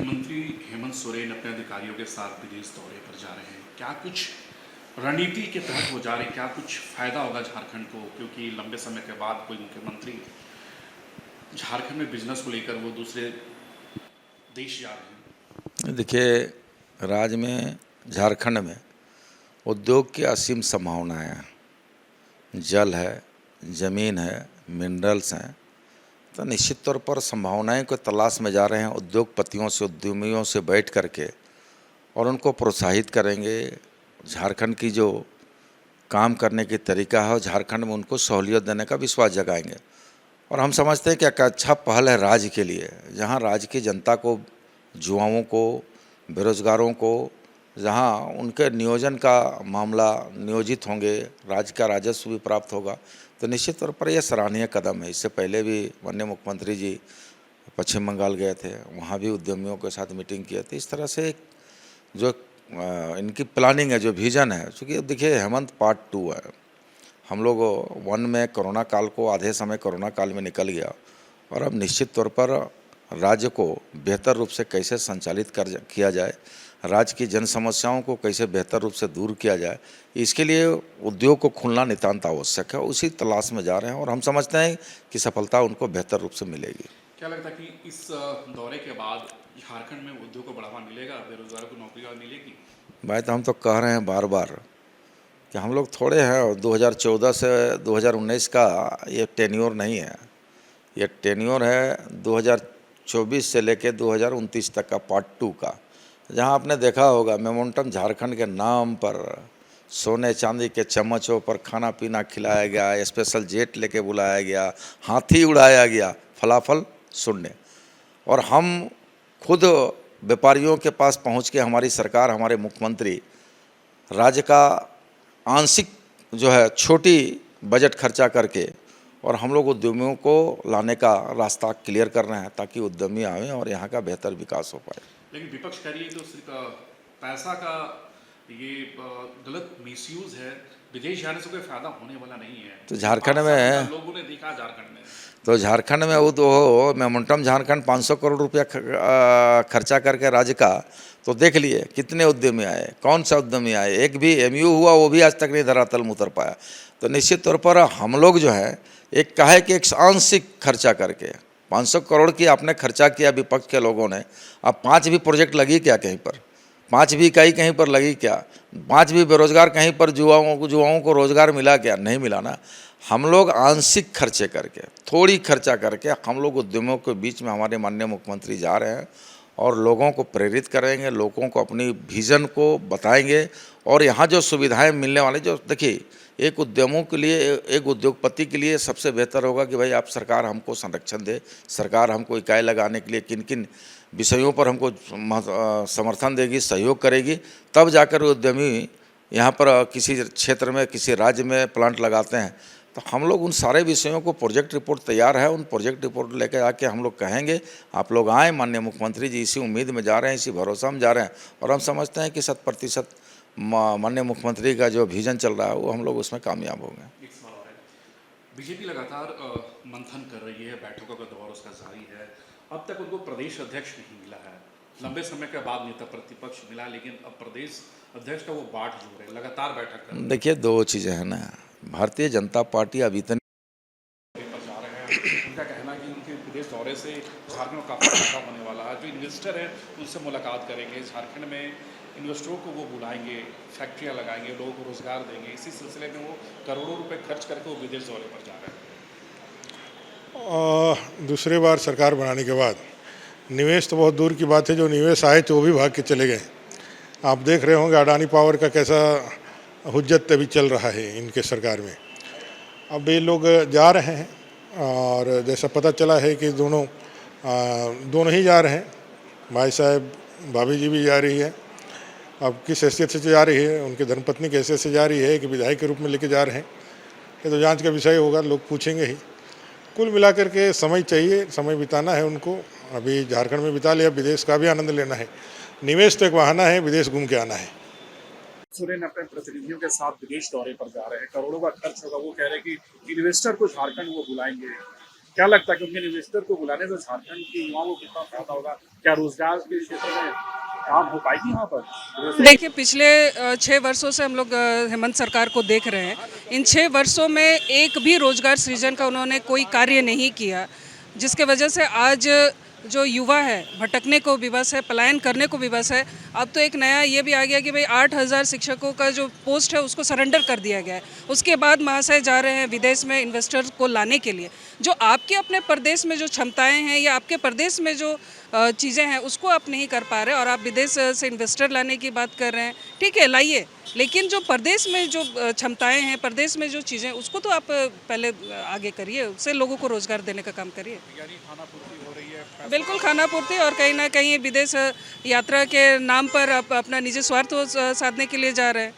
मुख्यमंत्री हेमंत सोरेन अपने अधिकारियों के साथ विदेश दौरे पर जा रहे हैं। क्या कुछ रणनीति के तहत वो जा रहे हैं? क्या कुछ फायदा होगा झारखंड को? क्योंकि लंबे समय के बाद कोई मुख्यमंत्री झारखंड में बिजनेस को लेकर वो दूसरे देश जा रहे हैं। देखिए, राज्य में झारखंड में उद्योग की असीम संभावनाएं हैं। जल है, ज़मीन है, मिनरल्स हैं, तो निश्चित तौर पर संभावनाएं को तलाश में जा रहे हैं। उद्योगपतियों से, उद्यमियों से बैठ करके और उनको प्रोत्साहित करेंगे। झारखंड की जो काम करने की तरीका है, झारखंड में उनको सहूलियत देने का विश्वास जगाएंगे। और हम समझते हैं कि एक अच्छा पहल है राज्य के लिए, जहां राज्य की जनता को, युवाओं को, बेरोजगारों को, जहां उनके नियोजन का मामला नियोजित होंगे, राज्य का राजस्व भी प्राप्त होगा, तो निश्चित तौर पर यह सराहनीय कदम है। इससे पहले भी माननीय मुख्यमंत्री जी पश्चिम बंगाल गए थे, वहाँ भी उद्यमियों के साथ मीटिंग की थी। इस तरह से जो इनकी प्लानिंग है, जो विज़न है, चूँकि देखिए हेमंत पार्ट 2 है। हम लोग 1 में कोरोना काल को, आधे समय कोरोना काल में निकल गया, और अब निश्चित तौर पर राज्य को बेहतर रूप से कैसे संचालित किया जाए, राज्य की जन समस्याओं को कैसे बेहतर रूप से दूर किया जाए, इसके लिए उद्योग को खुलना नितांत आवश्यक है। उसी तलाश में जा रहे हैं और हम समझते हैं कि सफलता उनको बेहतर रूप से मिलेगी। क्या लगता है कि इस दौरे के बाद झारखंड में उद्योग को बढ़ावा मिलेगा, बेरोजगारों को नौकरी मिलेगी? भाई, तो हम तो कह रहे हैं बार बार कि हम लोग थोड़े हैं, 2014 से 2019 का ये टेन्योर नहीं है। ये टेन्योर है 2024 से लेकर 2029 तक का, पार्ट 2 का। जहां आपने देखा होगा मेमोंटम झारखंड के नाम पर सोने चांदी के चम्मचों पर खाना पीना खिलाया गया, स्पेशल जेट लेके बुलाया गया, हाथी उड़ाया गया, फलाफल शून्य। और हम खुद व्यापारियों के पास पहुंच के, हमारी सरकार, हमारे मुख्यमंत्री राज्य का आंशिक जो है छोटी बजट खर्चा करके, और हम लोग उद्यमियों को लाने का रास्ता क्लियर कर रहे हैं ताकि उद्यमी आएँ और यहाँ का बेहतर विकास हो पाए। लेकिन विपक्ष कह रही है तो सिर्फ पैसा का ये गलत मिसयूज है। विदेश जाने से कोई फायदा होने वाला नहीं है। तो झारखंड में लोगों ने देखा, झारखंड में तो झारखंड में वो तो मेमोंटम झारखंड 500 करोड़ रुपया खर्चा करके राज्य का, तो देख लिए कितने उद्यमी आए, कौन सा उद्यमी आए, एक भी एमयू हुआ वो भी आज तक नहीं धरातल में उतर पाया। तो निश्चित तौर पर हम लोग जो है, एक कहे कि एक आंशिक खर्चा करके 500 करोड़ की आपने खर्चा किया विपक्ष के लोगों ने। अब 5 भी प्रोजेक्ट लगी क्या कहीं पर? 5 भी इकाई कहीं पर लगी क्या? 5 भी बेरोजगार कहीं पर युवाओं को रोजगार मिला क्या? नहीं मिला ना। हम लोग आंशिक खर्चे करके, थोड़ी खर्चा करके, हम लोग उद्यमियों के बीच में हमारे माननीय मुख्यमंत्री जा रहे हैं और लोगों को प्रेरित करेंगे, लोगों को अपनी विज़न को बताएंगे। और यहाँ जो सुविधाएं मिलने वाली, जो देखिए, एक उद्यमों के लिए, एक उद्योगपति के लिए सबसे बेहतर होगा कि भाई आप, सरकार हमको संरक्षण दे, सरकार हमको इकाई लगाने के लिए किन किन विषयों पर हमको समर्थन देगी, सहयोग करेगी, तब जाकर उद्यमी यहाँ पर किसी क्षेत्र में, किसी राज्य में प्लांट लगाते हैं। तो हम लोग उन सारे विषयों को, प्रोजेक्ट रिपोर्ट तैयार है, उन प्रोजेक्ट रिपोर्ट लेकर आके हम लोग कहेंगे, आप लोग आएँ। माननीय मुख्यमंत्री जी इसी उम्मीद में जा रहे हैं, इसी भरोसा में जा रहे हैं, और हम समझते हैं कि 100% माननीय मुख्यमंत्री का जो विजन चल रहा है वो हम लोग उसमें कामयाब होंगे। एक सवाल और है। बीजेपी लगातार मंथन कर रही है, बैठकों का दौर उसका जारी है। अब तक उनको प्रदेश अध्यक्ष नहीं मिला है। लंबे समय के बाद नेता प्रतिपक्ष मिला, लेकिन अब प्रदेश अध्यक्ष का वो बाट जोड़ है, लगातार बैठक कर। देखिए, 2 चीज़ें हैं ना, भारतीय जनता पार्टी अभी इतनी पर जा रहे हैं। उनका कहना है कि उनके विदेश दौरे से झारखंड में काफ़ी फायदा होने वाला है। जो इन्वेस्टर हैं उनसे मुलाकात करेंगे, झारखंड में इन्वेस्टरों को वो बुलाएंगे, फैक्ट्रियां लगाएंगे, लोगों को रोजगार देंगे। इसी सिलसिले में वो करोड़ों रुपए खर्च करके वो विदेश दौरे पर जा रहे हैं। दूसरी बार सरकार बनाने के बाद निवेश तो बहुत दूर की बात है, जो निवेश आए थे वो भी भाग के चले गए। आप देख रहे होंगे अडानी पावर का कैसा हुज्जत अभी चल रहा है इनके सरकार में। अब ये लोग जा रहे हैं, और जैसा पता चला है कि दोनों ही जा रहे हैं। भाई साहब, भाभी जी भी जा रही है। अब किस हैसियत से जा रही है, उनकी धर्मपत्नी की हैसियत से जा रही है कि विधायक के रूप में लेके जा रहे हैं, ये तो जांच का विषय होगा, लोग पूछेंगे ही। कुल मिलाकर के समय चाहिए, समय बिताना है उनको। अभी झारखंड में बिता लिया, विदेश का भी आनंद लेना है। निवेश तो एक बहाना है, विदेश घूम के आना है। सोरेन अपने प्रतिनिधियों के साथ विदेश दौरे पर जा रहे हैं, करोड़ों का खर्च होगा। वो कह रहे हैं कि इन्वेस्टर को झारखंड वो बुलाएंगे। क्या लगता है कि उनके इन्वेस्टर को बुलाने से झारखंड के युवाओं को कितना फायदा होगा? क्या रोजगार के क्षेत्र में काम हो पाएगी यहाँ पर? देखिए पिछले 6 वर्षों से हम लोग हेमंत सरकार को देख रहे हैं। इन 6 वर्षों में एक भी रोजगार सृजन का उन्होंने कोई कार्य नहीं किया, जिसके वजह से आज जो युवा है भटकने को विवश है, पलायन करने को विवश है। अब तो एक नया ये भी आ गया कि भाई 8,000 शिक्षकों का जो पोस्ट है उसको सरेंडर कर दिया गया है। उसके बाद महाशय जा रहे हैं विदेश में इन्वेस्टर्स को लाने के लिए। जो आपके अपने प्रदेश में जो क्षमताएं हैं या आपके प्रदेश में जो चीज़ें हैं उसको आप नहीं कर पा रहे और आप विदेश से इन्वेस्टर लाने की बात कर रहे हैं। ठीक है, लाइए, लेकिन जो प्रदेश में जो क्षमताएं हैं, प्रदेश में जो चीज़ें, उसको तो आप पहले आगे करिए, उससे लोगों को रोजगार देने का काम करिए। यानी खाना पूर्ति हो रही है। बिल्कुल खाना पूर्ति, और कहीं ना कहीं विदेश यात्रा के नाम पर आप अपना निजी स्वार्थ साधने के लिए जा रहे हैं।